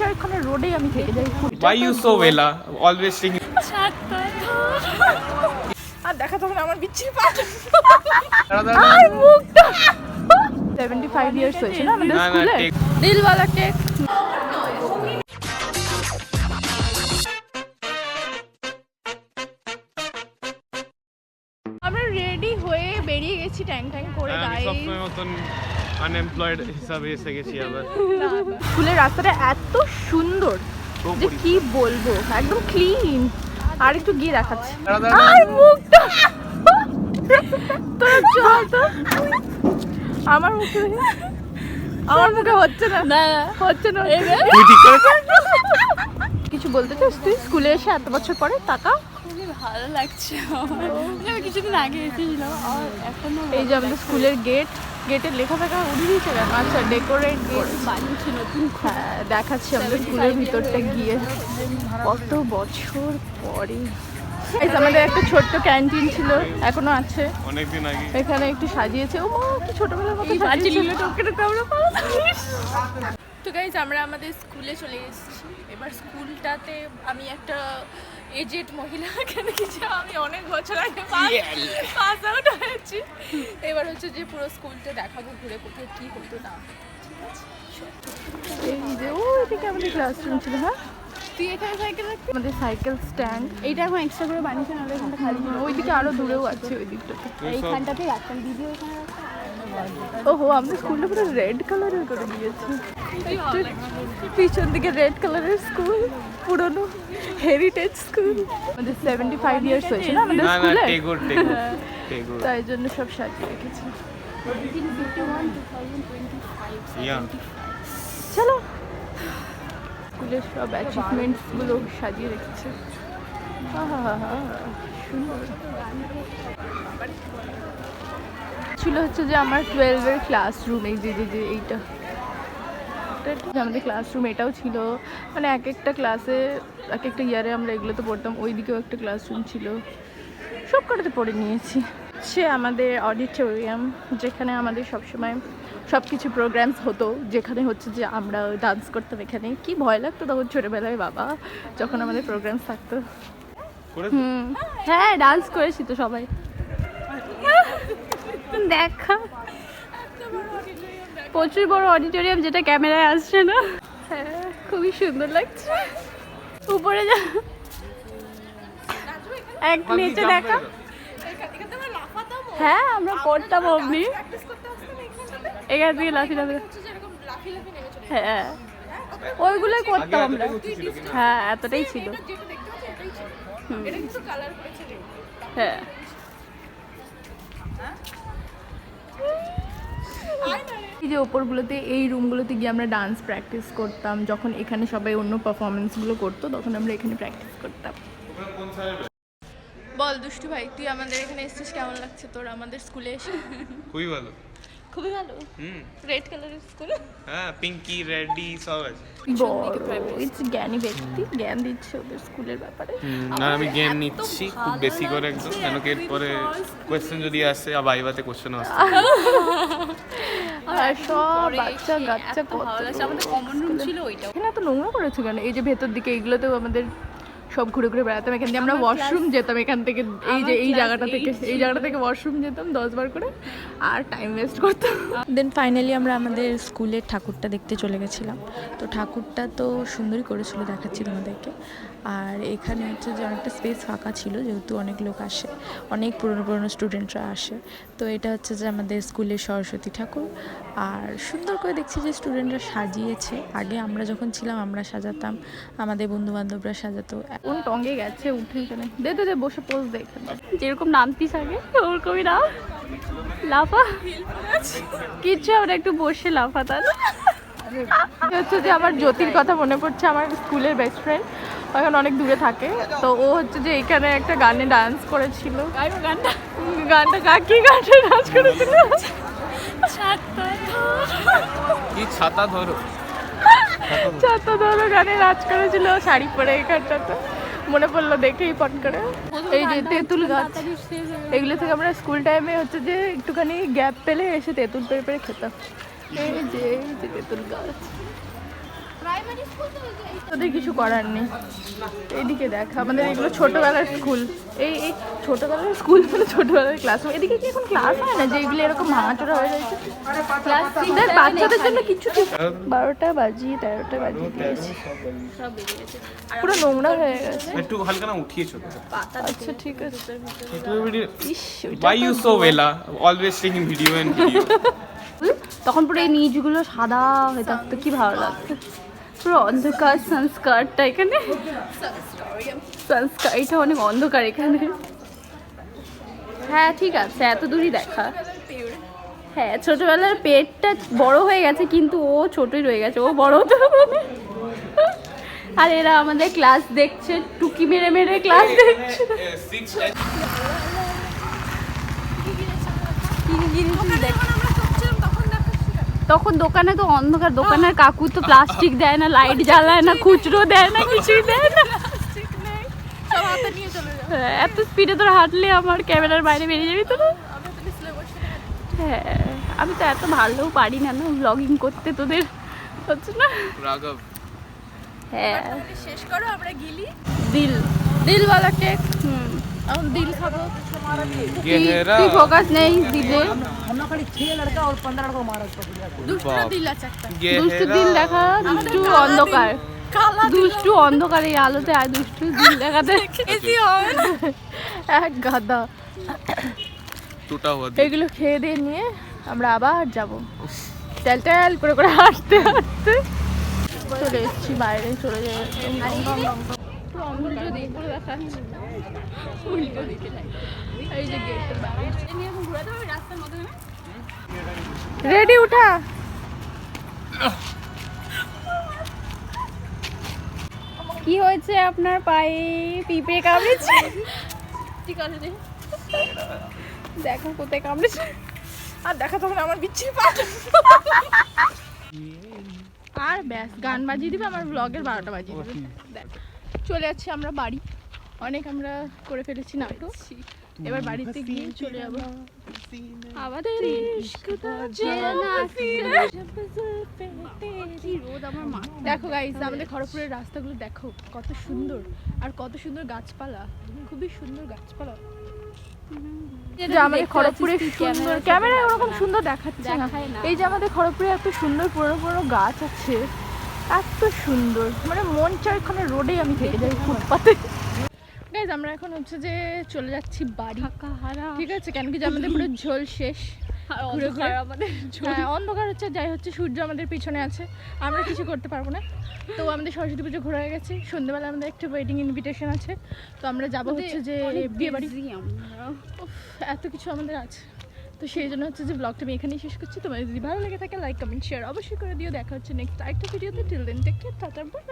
চারখানা রোডে আমি থেকে যাই। Why you so Vela? Always singing. আর দেখা তখন আমার বিচ্ছিরি পাঠ আর মুখটা 75 ইয়ার্স হয়েছে না আমাদের স্কুলে। দিলওয়ালা টেক। আমরা রেডি হয়ে বেরিয়ে গেছি ট্যাং ট্যাং করে গাইস। সবসময় মতন আনএমপ্লয়েড হিসাবে এসে গেছি আবার। স্কুলের রাস্তাটা এত সুন্দর যে কি বলবো, একদম ক্লিন। আর একটু গিয়ে দেখাচ্ছি আর মুখটা তোর চল তো আমার মুখে হচ্ছে না হচ্ছে না। তুই ঠিক করে কিছু বলতে চাস তুই? স্কুলে এসে এত বছর পরে টাকা ভালো লাগছে আমি কিছুদিন আগে এসেছিলাম আর এখনো এই যে আমাদের স্কুলের গেটের লেখা থাকা উড়িয়ে দিয়েছে কেন? আচ্ছা ডেকোরেট গেট বানিয়েছি নতুন। হ্যাঁ দেখাচ্ছি আমাদের স্কুলের ভিতরটা গিয়ে কত বছর পরে। এই যে আমাদের একটা ছোট্ট ক্যান্টিন ছিল, এখনো আছে, অনেকদিন আগে এখানে একটু সাজিয়েছে। ও মা কি ছোটবেলার মতো এই বাচ্চাগুলো টপকে আমরা তো গাইজ আমরা আমাদের স্কুলে চলে এসেছি। এবার স্কুলটাতে আমি একটা এজেড মহিলাকে দেখেছি, আমি অনেক বছর আগে পাস আউট হয়েছি। এবার হচ্ছে যে পুরো স্কুলটা দেখাবো ঘুরে কোথায় কি হতো না। এই যে ওইদিকে আমাদের ক্লাসরুম ছিল। হ্যাঁ তুই এখানে সাইকেল রাখতে আমাদের সাইকেল স্ট্যান্ড এইটা এখন এক্সট্রা করে বানিয়েছে নাহলে এখানটা খালি ওইদিকে আরো দূরেও আছে ওই দিকটাতে। এইখানটাতে রাখতাম ভিডিও এখানে ওহো আমাদের স্কুলটা পুরো রেড কালারের করে দিয়েছে। পিছন দিকে রেড কালারের স্কুল, পুরনো হেরিটেজ স্কুল। আমাদের 75 ইয়ার্স হয়েছে না আমাদের স্কুলে, তাই জন্য সব সাজিয়ে রেখেছে। চলো স্কুলের সব অ্যাচিভমেন্টস গুলো সাজিয়ে রেখেছে। সুন্দর ছিল হচ্ছে যে আমার 12-এর ক্লাসরুম। এই যে যে এইটা আমাদের ক্লাসরুম, এটাও ছিল। মানে এক একটা ক্লাসে এক একটা ইয়ারে আমরা এগুলোতে পড়তাম। ওইদিকেও একটা ক্লাসরুম ছিল, সব কটাতে পড়ে নিয়েছি। সে আমাদের অডিটোরিয়াম, যেখানে আমাদের সবসময় সব কিছু প্রোগ্রামস হতো, যেখানে হচ্ছে যে আমরা ডান্স করতাম। এখানে কি ভয় লাগতো তখন ছোটোবেলায় বাবা, যখন আমাদের প্রোগ্রামস থাকতো। হ্যাঁ ডান্স করেছি তো সবাই। দেখা প্রচুর বড় অডিটোরিয়াম, যেটা ক্যামেরায় আসছে না। হ্যাঁ খুবই সুন্দর লাগছে। উপরে যা এক নিচে দেখা। হ্যাঁ আমরা পড়তাম অমনি, এখান থেকে লাফি লাফি। হ্যাঁ ওইগুলোই করতাম আমরা। হ্যাঁ এতটাই ছিল। হ্যাঁ এই যে ওপরগুলোতে এই রুমগুলোতে গিয়ে আমরা ডান্স প্র্যাকটিস করতাম। যখন এখানে সবাই অন্য পারফরমেন্সগুলো করতো তখন আমরা এখানে প্র্যাকটিস করতাম। বল দুষ্টু ভাই, তুই আমাদের এখানে এসেছিস, কেমন লাগছে তোর আমাদের স্কুলে এসে? খুবই ভালো, খুবই ভালো। রেড কালারের স্কুল, হ্যাঁ পিঙ্কি রেডি সব আছে। জ্ঞানী ব্যক্তি জ্ঞান দিচ্ছে ওদের স্কুলের ব্যাপারে। আর আমি জ্ঞান নিচ্ছি খুব বেশি করে একদম, কেন কি এরপরে কোয়েশ্চেন যদি আসে আর ভাইভাতে কোয়েশ্চেন আসে। আর সব বাচ্চা কাচ্চা কত আমাদের কমন রুম ছিল ওইটা। এখানে তো নোংরা করেছে কেন? এই যে ভেতর দিকে এইগুলোতেও আমাদের সব ঘুরে ঘুরে বেড়াতাম। এখান থেকে আমরা ওয়াশরুম যেতাম, এখান থেকে এই যে এই জায়গাটা থেকে ওয়াশরুম যেতাম 10 বার করে, আর টাইম ওয়েস্ট করতাম। দেন ফাইনালি আমরা আমাদের স্কুলের ঠাকুরটা দেখতে চলে গেছিলাম। তো ঠাকুরটা তো সুন্দরই করেছিল, দেখাচ্ছি তোমাদেরকে। আর এখানে হচ্ছে যে অনেকটা স্পেস ফাঁকা ছিল, যেহেতু অনেক লোক আসে, অনেক পুরনো স্টুডেন্টরা আসে। তো এটা হচ্ছে যে আমাদের স্কুলের সরস্বতী ঠাকুর। আর সুন্দর করে দেখছি যে স্টুডেন্টরা সাজিয়েছে। আগে আমরা যখন ছিলাম আমরা সাজাতাম, আমাদের বন্ধুবান্ধবরা সাজাতো। কোন টঙ্গে গেছে উঠে এখানে দে দে বসে পোজ দে এখানে। যেরকম নামতিস আগে ওরকমই নাম, লাফা কিচ্ছু, আমরা একটু বসে লাফাতাম। হচ্ছে যে আমার জ্যোতির কথা মনে পড়ছে, আমার স্কুলের বেস্ট ফ্রেন্ড, এখন অনেক দূরে থাকে। তো ও হচ্ছে যে এখানে একটা গানে ডান্স করেছিল। গানটা কাকি গানে ডান্স করেছিল। ছাতা ধরো গানে নাচ করেছিল শাড়ি পরে। এখানটাতে মনে পড়লো দেখেই পট করে। এই যে তেঁতুল গাছ, এগুলো থেকে আমরা স্কুল টাইমে হচ্ছে যে একটুখানি গ্যাপ পেলে এসে তেঁতুল পেরে পেরে খেতাম। এই যে তেঁতুল গাছ। তোদের কিছু করার নেই। এইদিকে দেখ আমাদের এগুলো ছোটবেলার স্কুল। এই এই ছোটবেলার স্কুল মানে ছোটবেলার ক্লাস। এদিকে কি এখন ক্লাস হয় না যে এগুলো এরকম ভাঙাচোরা হয়ে যাচ্ছে? ক্লাস বাচ্চাদের জন্য কিছু ঠিক 12টা বাজিয়ে 13টা বাজিয়ে দিয়েছে, পুরো নোংরা হয়ে গেছে। একটু হালকা না উঠিয়েছো তো। আচ্ছা ঠিক আছে। ইস, ওইটা Why তো you so Vela? Always taking video and video. তখন পুরো এই নিচগুলো সাদা হয়ে থাকতো, কি ভালো লাগতো। পুরো অন্ধকার সংস্কারটা এখানে, সংস্কার এটা অনেক অন্ধকার এখানে। হ্যাঁ ঠিক আছে, এত দূরই দেখা। হ্যাঁ ছোটবেলার পেটটা বড় হয়ে গেছে, কিন্তু ও ছোটই রয়ে গেছে, ও বড় হতে হবে না। আর এরা আমাদের ক্লাস দেখছে, টুকি মেরে মেরে ক্লাস দেখছে। তখন দোকানে তো অন্ধকার, দোকানের কাকু তো প্লাস্টিক দেয় না, লাইট জ্বালায় না, খুচরো দেয় না, কিছুই দেয় না। হ্যাঁ, এত স্পিডে তোরা হাঁটলে আমার ক্যামেরার বাইরে বেরিয়ে যাবি তো না। হ্যাঁ আমি তো এত ভালো পারি না ব্লগিং করতে, তোদের হচ্ছে না। রাঘব হ্যাঁ শেষ করো, আমরা গিলি দিল দিলওয়ালা কেক। এখন দিল খাবো। গেহেরা তুই ফোকাস নেই দিলে। দুটো দিল আছে একটা। দুষ্টু দিল দেখা, দুষ্টু অন্ধকার, দুষ্টু অন্ধকার এই আলোতে আর দুষ্টু দিল দেখাতে এসি হবে না। এক গাদা। টুটা হুয়া এগুলো খেয়ে দিয়ে নিয়ে আমরা আবার যাব টেল টেল করে করে হাঁটতে হাঁটতে চলে এসেছি বাইরে। চলে যাবে উল্টো দিকে করে দেখাচ্ছে, উল্টো দিকে এই যে গেটের বাইরে। রেডি উঠা। কি হয়েছে আপনার পায়ে? পিঁপড়ে কামড়েছে? ঠিক আছে রে। দেখো কোথায় কামড়েছে। আর দেখা তখন আমার বিচ্ছিরি পা। আর ব্যাস গান বাজিয়ে দিবে, আমার ব্লগের 12টা বাজিয়ে দিবে। দেখ চলে যাচ্ছি আমরা বাড়ি। অনেক আমরা করে ফেলেছি নাটক, এবার বাড়িতে গিয়ে চলে যাবো। আমাদের দেখো গাইস আমাদের খড়গপুরের রাস্তাগুলো দেখো কত সুন্দর, আর কত সুন্দর গাছপালা, খুবই সুন্দর গাছপালা। যে আমাদের খড়গপুরে সুন্দর ক্যামেরায় ওরকম সুন্দর দেখাচ্ছে না। এই যে আমাদের খড়গপুরে এত সুন্দর পুরনো পুরনো গাছ আছে, এত সুন্দর, মানে মন চায় এখানে রোডে আমি থেকে যাই, ফুটপাতে। গাইস আমরা এখন হচ্ছে যে চলে যাচ্ছি বাড়ি। ঠিক আছে, কেন কি যে আমাদের পুরো ঝোল শেষ। ঘুরে ঘুরে হ্যাঁ অন্ধকার হচ্ছে, যাই হচ্ছে সূর্য আমাদের পিছনে আছে, আমরা কিছু করতে পারবো না। তো আমাদের সরস্বতী পুজো ঘোরা হয়ে গেছে, সন্ধ্যেবেলা আমাদের একটা ওয়েডিং ইনভিটেশন আছে, তো আমরা যাবো হচ্ছে যে বিয়ে বাড়ি। এত কিছু আমাদের আছে, তো সেই জন্য হচ্ছে যে ব্লগটা আমি এখানেই শেষ করছি। তোমাদের যদি ভালো লেগে থাকে লাইক কমেন্ট শেয়ার অবশ্যই করে দিও। দেখা হচ্ছে নেক্সট আরেকটা ভিডিওতে। Till then take care, tata by.